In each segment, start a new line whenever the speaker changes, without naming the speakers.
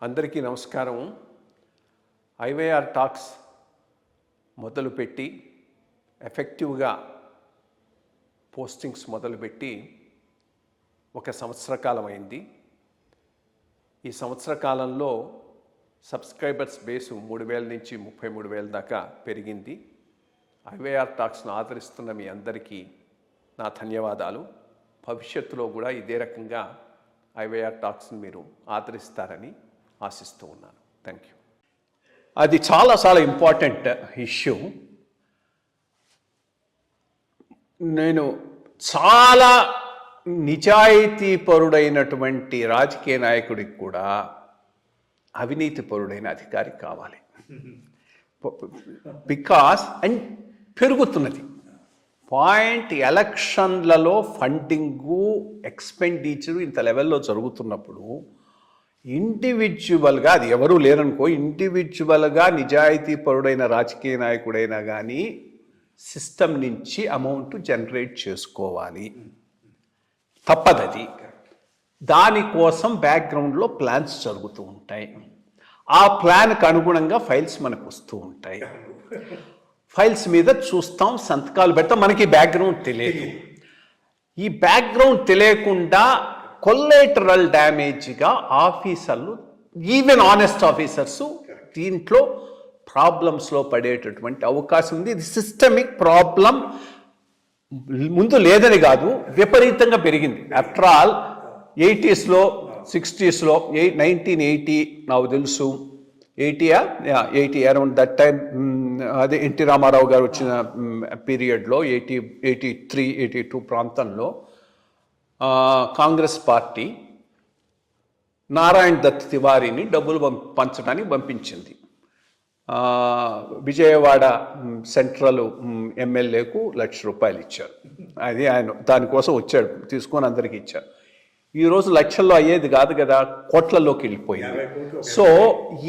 అందరికీ నమస్కారం. IYR talks మొదలుపెట్టి ఎఫెక్టివ్గా పోస్టింగ్స్ మొదలుపెట్టి ఒక సంవత్సర కాలం అయింది. ఈ సంవత్సర కాలంలో సబ్స్క్రైబర్స్ బేసు 3,000 నుంచి 33,000 దాకా పెరిగింది. ఐవైఆర్ టాక్స్ను ఆదరిస్తున్న మీ అందరికీ నా ధన్యవాదాలు. భవిష్యత్తులో కూడా ఇదే రకంగా ఐవైఆర్ టాక్స్ని మీరు ఆదరిస్తారని ఆశిస్తూ ఉన్నాను. Thank you. అది చాలా ఇంపార్టెంట్ ఇష్యూ. నేను చాలా నిజాయితీపరుడైనటువంటి రాజకీయ నాయకుడికి కూడా అవినీతిపరుడైన అధికారి కావాలి. బికాస్ అండ్ పెరుగుతున్నది పాయింట్, ఎలక్షన్లలో ఫండింగు ఎక్స్పెండిచరు ఇంత లెవెల్లో జరుగుతున్నప్పుడు ఇండివిజువల్గా, అది ఎవరూ లేరనుకో, ఇండివిజువల్గా నిజాయితీపరుడైన రాజకీయ నాయకుడైనా కానీ సిస్టమ్ నుంచి అమౌంట్ జనరేట్ చేసుకోవాలి. తప్పదది. దానికోసం బ్యాక్గ్రౌండ్లో ప్లాన్స్ జరుగుతూ ఉంటాయి. ఆ ప్లాన్కి అనుగుణంగా ఫైల్స్ మనకు వస్తూ ఉంటాయి. ఫైల్స్ మీద చూస్తాం, సంతకాలు పెడతాం. మనకి బ్యాక్గ్రౌండ్ తెలియదు. ఈ బ్యాక్గ్రౌండ్ తెలియకుండా కొల్లేటరల్ డ్యామేజ్గా ఆఫీసర్లు, ఈవెన్ ఆనెస్ట్ ఆఫీసర్స్ దీంట్లో ప్రాబ్లమ్స్లో పడేటటువంటి అవకాశం ఉంది. ఇది సిస్టమిక్ ప్రాబ్లం. ముందు లేదని కాదు, విపరీతంగా పెరిగింది. ఆఫ్టర్ ఆల్ 80s, 60s, 1980 నాకు తెలుసు, 80 అరౌండ్ దట్ టైం, అదే ఎన్టీ రామారావు గారు వచ్చిన పీరియడ్లో 83, 82 ప్రాంతంలో కాంగ్రెస్ పార్టీ నారాయణ్ దత్ తివారీని డబ్బులు పంచడానికి పంపించింది. విజయవాడ సెంట్రల్ ఎమ్మెల్యేకు ₹1,00,000 ఇచ్చారు. అది ఆయన దానికోసం వచ్చాడు, తీసుకొని అందరికీ ఇచ్చారు. ఈరోజు లక్షల్లో అయ్యేది కాదు కదా, కోట్లలోకి వెళ్ళిపోయింది. సో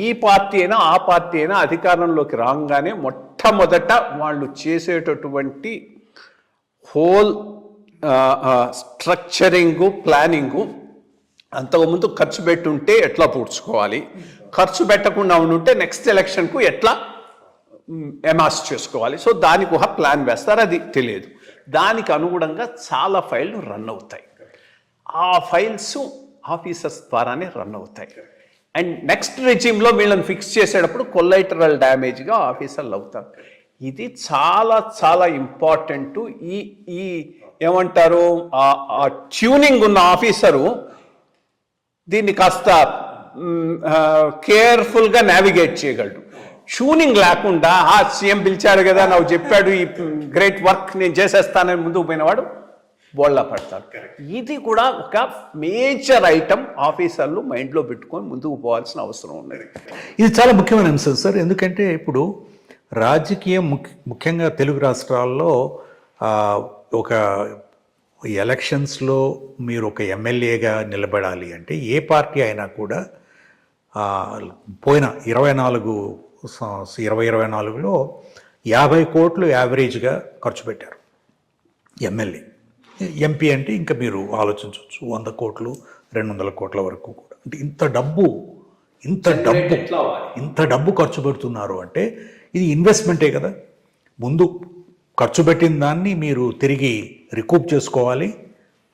ఈ పార్టీ అయినా ఆ పార్టీ అయినా అధికారంలోకి రాగానే మొట్టమొదట వాళ్ళు చేసేటటువంటి హోల్ స్ట్రక్చరింగు, ప్లానింగు, అంతకుముందు ఖర్చు పెట్టుంటే ఎట్లా పూడ్చుకోవాలి, ఖర్చు పెట్టకుండా ఉంటే నెక్స్ట్ ఎలక్షన్కు ఎట్లా ఎమాస్ చేసుకోవాలి. సో దానికి ఒక ప్లాన్ వేస్తారు, అది తెలియదు. దానికి అనుగుణంగా చాలా ఫైళ్ళు రన్ అవుతాయి. ఆ ఫైల్స్ ఆఫీసర్స్ ద్వారానే రన్ అవుతాయి. అండ్ నెక్స్ట్ రెజ్యూమ్లో వీళ్ళని ఫిక్స్ చేసేటప్పుడు కొల్లైటరల్ డ్యామేజ్గా ఆఫీసర్లు అవుతారు. ఇది చాలా ఇంపార్టెంట్. ఈ ఏమంటారు, ఆ ట్యూనింగ్ ఉన్న ఆఫీసరు దీన్ని కాస్త కేర్ఫుల్గా నావిగేట్ చేయగలడు. ట్యూనింగ్ లేకుండా సీఎం పిలిచాడు కదా, నాకు చెప్పాడు ఈ గ్రేట్ వర్క్ నేను చేసేస్తానని ముందుకు పోయినవాడు బోళ్ళ పడతాడు. ఇది కూడా ఒక మేజర్ ఐటమ్ ఆఫీసర్లు మైండ్లో పెట్టుకొని ముందుకు పోవాల్సిన అవసరం ఉన్నది.
ఇది చాలా ముఖ్యమైన అంశం సార్. ఎందుకంటే ఇప్పుడు రాజకీయం ముఖ్యంగా తెలుగు రాష్ట్రాల్లో ఒక ఎలక్షన్స్లో మీరు ఒక ఎమ్మెల్యేగా నిలబడాలి అంటే ఏ పార్టీ అయినా కూడా పోయిన 2024లో 50 కోట్లు యావరేజ్గా ఖర్చు పెట్టారు ఎమ్మెల్యే. ఎంపీ అంటే ఇంకా మీరు ఆలోచించవచ్చు, 100 కోట్లు 200 కోట్ల వరకు కూడా. అంటే ఇంత డబ్బు ఖర్చు పెడుతున్నారు అంటే ఇది ఇన్వెస్ట్మెంటే కదా. ముందు ఖర్చు పెట్టిన దాన్ని మీరు తిరిగి రికూప్ చేసుకోవాలి.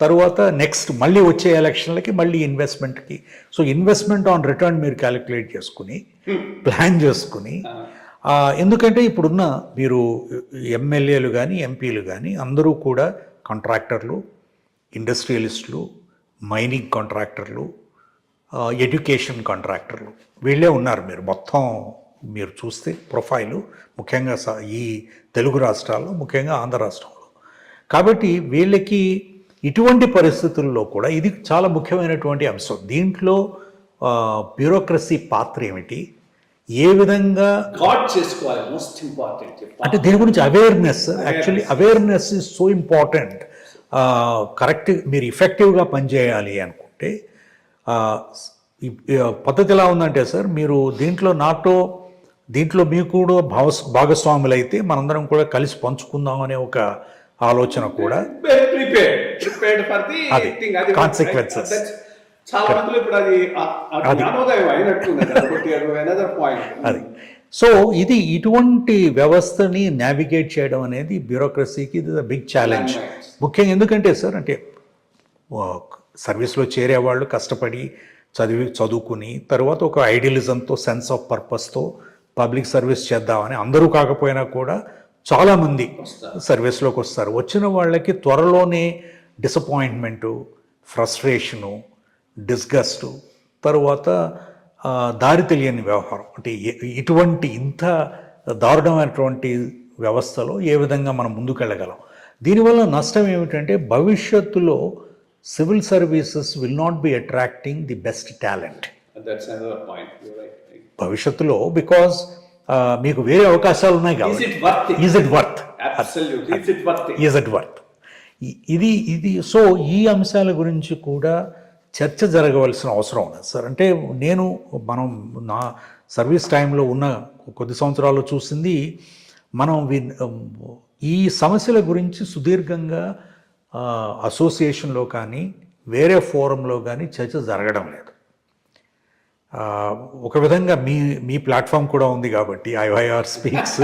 తర్వాత నెక్స్ట్ మళ్ళీ వచ్చే ఎలక్షన్లకి మళ్ళీ ఇన్వెస్ట్మెంట్కి. సో ఇన్వెస్ట్మెంట్ ఆన్ రిటర్న్ మీరు క్యాలిక్యులేట్ చేసుకుని ప్లాన్ చేసుకుని, ఎందుకంటే ఇప్పుడున్న మీరు ఎమ్మెల్యేలు కానీ ఎంపీలు కానీ అందరూ కూడా కాంట్రాక్టర్లు, ఇండస్ట్రియలిస్టులు, మైనింగ్ కాంట్రాక్టర్లు, ఎడ్యుకేషన్ కాంట్రాక్టర్లు, వీళ్ళే ఉన్నారు. మీరు మొత్తం మీరు చూస్తే ప్రొఫైలు ముఖ్యంగా ఈ తెలుగు రాష్ట్రాల్లో, ముఖ్యంగా ఆంధ్ర రాష్ట్రంలో. కాబట్టి వీళ్ళకి ఇటువంటి పరిస్థితుల్లో కూడా ఇది చాలా ముఖ్యమైనటువంటి అంశం. దీంట్లో బ్యూరోక్రసీ పాత్ర ఏమిటి, ఏ విధంగా
చేసుకోవాలి, మోస్ట్ ఇంపార్టెంట్
అంటే దీని గురించి awareness. Actually awareness is so important. Correct మీరు ఇఫెక్టివ్గా పనిచేయాలి అనుకుంటే పద్ధతి ఎలా ఉందంటే సార్, మీరు దీంట్లో మీకు కూడా భాగస్వాములు అయితే మనందరం కూడా కలిసి పంచుకుందాం అనే ఒక ఆలోచన కూడా, అది కాన్సిక్వెన్సెస్
చాలా మందిలో ఇప్పుడు అది జ్ఞానోదయం అయినట్లున్నది. another point.
అది సో ఇది ఇటువంటి వ్యవస్థని నావిగేట్ చేయడం అనేది బ్యూరోక్రసీకి ఇది బిగ్ ఛాలెంజ్. ముఖ్యంగా ఎందుకంటే సార్ అంటే సర్వీస్లో చేరేవాళ్ళు కష్టపడి చదువుకుని తర్వాత ఒక ఐడియలిజంతో సెన్స్ ఆఫ్ పర్పస్తో పబ్లిక్ సర్వీస్ చేద్దామని అందరూ కాకపోయినా కూడా చాలామంది సర్వీస్లోకి వస్తారు. వచ్చిన వాళ్ళకి త్వరలోనే డిసప్పాయింట్మెంటు, ఫ్రస్ట్రేషను, డిస్గస్టు, తరువాత దారి తెలియని వ్యవహారం. అంటే ఇటువంటి ఇంత దారుణమైనటువంటి వ్యవస్థలో ఏ విధంగా మనం ముందుకెళ్ళగలం. దీనివల్ల నష్టం ఏమిటంటే భవిష్యత్తులో civil services will not be attracting the best talent భవిష్యత్తులో. బికాజ్ మీకు వేరే అవకాశాలు ఉన్నాయి కాబట్టి ఈజ్ ఇట్ వర్త్ ఇది సో ఈ అంశాల గురించి కూడా చర్చ జరగవలసిన అవసరం ఉన్నది సార్. అంటే మనం నా సర్వీస్ టైంలో ఉన్న కొద్ది సంవత్సరాలు చూసింది మనం ఈ సమస్యల గురించి సుదీర్ఘంగా అసోసియేషన్లో కానీ వేరే ఫోరంలో కానీ చర్చ జరగడం లేదు. ఒక విధంగా మీ ప్లాట్ఫామ్ కూడా ఉంది కాబట్టి ఐవైఆర్ స్పీక్స్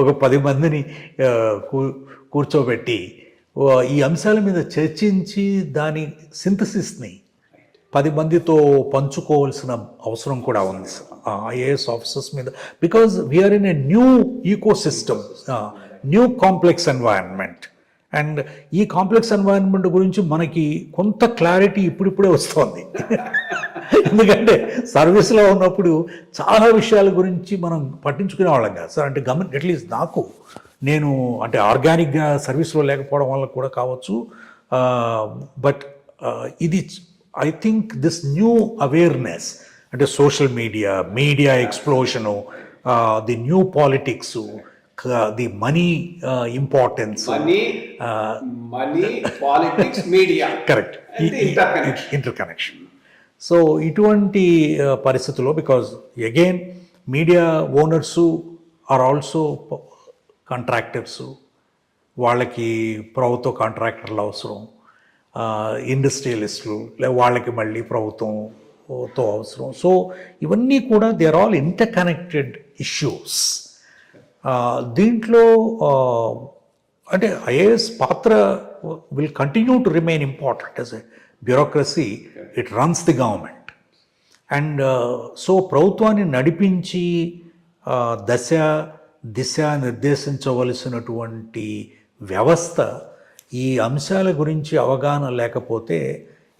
ఒక 10 మందిని కూర్చోబెట్టి ఈ అంశాల మీద చర్చించి దాని సింథసిస్ని 10 మందితో పంచుకోవాల్సిన అవసరం కూడా ఉంది ఐఏఎస్ ఆఫీసర్స్ మీద. Because we are in a new ecosystem, new complex environment. And ఈ కాంప్లెక్స్ ఎన్వైరన్మెంట్ గురించి మనకి కొంత క్లారిటీ ఇప్పుడిప్పుడే వస్తుంది. ఎందుకంటే సర్వీస్లో ఉన్నప్పుడు చాలా విషయాల గురించి మనం పట్టించుకునే వాళ్ళం కాదు సార్. అంటే అట్లీస్ట్ నేను అంటే ఆర్గానిక్గా సర్వీస్లో లేకపోవడం వల్ల కూడా కావచ్చు. బట్ ఇది I think this new awareness అంటే social media explosion, the new politics, the money importance,
politics, media,
correct, interconnection. So ఇటువంటి పరిస్థితుల్లో because again media owners are also contractors, వాళ్ళకి ప్రభుత్వ కాంట్రాక్టర్లు అవసరం, ఇండస్ట్రియలిస్టులు వాళ్ళకి మళ్ళీ ప్రభుత్వంతో అవసరం. సో ఇవన్నీ కూడా they are all interconnected issues. దీంట్లో అంటే ఐఏఎస్ పాత్ర will continue to remain important as a bureaucracy. It runs the government. And so ప్రభుత్వాన్ని నడిపించి దిశ నిర్దేశించవలసినటువంటి వ్యవస్థ ఈ అంశాల గురించి అవగాహన లేకపోతే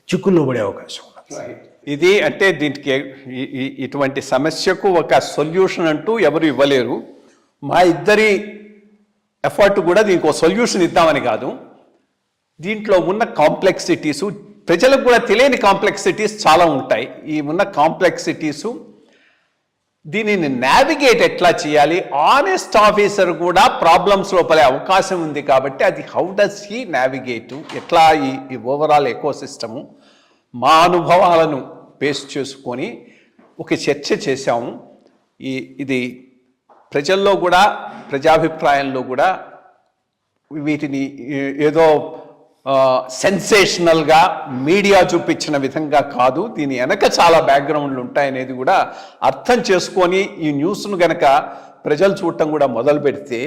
చిక్కుల్లో పడే అవకాశం ఉంది.
ఇది అంటే దీనికి ఇటువంటి సమస్యకు ఒక సొల్యూషన్ అంటూ ఎవరు ఇవ్వలేరు. మా ఇద్దరి ఎఫర్ట్ కూడా దీనికి ఒక సొల్యూషన్ ఇద్దామని కాదు. దీంట్లో ఉన్న కాంప్లెక్సిటీసు, ప్రజలకు కూడా తెలియని కాంప్లెక్సిటీస్ చాలా ఉంటాయి. ఈ ఉన్న కాంప్లెక్సిటీసు దీనిని నావిగేట్ ఎట్లా చేయాలి, ఆనెస్ట్ ఆఫీసర్ కూడా ప్రాబ్లమ్స్ లోపలే అవకాశం ఉంది కాబట్టి అది హౌ డస్ హీ నావిగేట్, ఎట్లా ఈ ఓవరాల్ ఎకో సిస్టము, మా అనుభవాలను బేస్ చేసుకొని ఒక చర్చ చేశాము. ఇది ప్రజల్లో కూడా ప్రజాభిప్రాయంలో కూడా వీటిని ఏదో సెన్సేషనల్గా మీడియా చూపించిన విధంగా కాదు, దీని వెనక చాలా బ్యాక్గ్రౌండ్లు ఉంటాయనేది కూడా అర్థం చేసుకొని ఈ న్యూస్ను గనక ప్రజలు చూడటం కూడా మొదలు పెడితే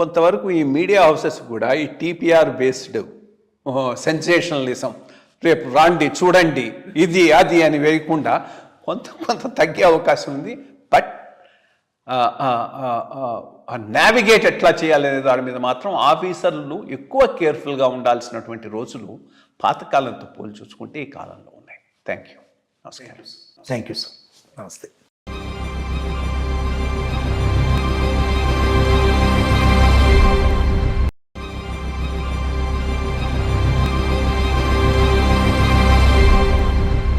కొంతవరకు ఈ మీడియా హౌసెస్ కూడా ఈ టీపీఆర్ బేస్డ్ సెన్సేషనలిజం, రేపు రాండి చూడండి ఇది అది అని వేయకుండా కొంత తగ్గే అవకాశం ఉంది. బట్ నావిగేట్ ఎట్లా చేయాలనే దాని మీద మాత్రం ఆఫీసర్లు ఎక్కువ కేర్ఫుల్గా ఉండాల్సినటువంటి రోజులు పాతకాలంతో పోల్చి చూసుకుంటే ఈ కాలంలో ఉన్నాయి. Thank you. నమస్కారం.
Thank you sir. నమస్తే.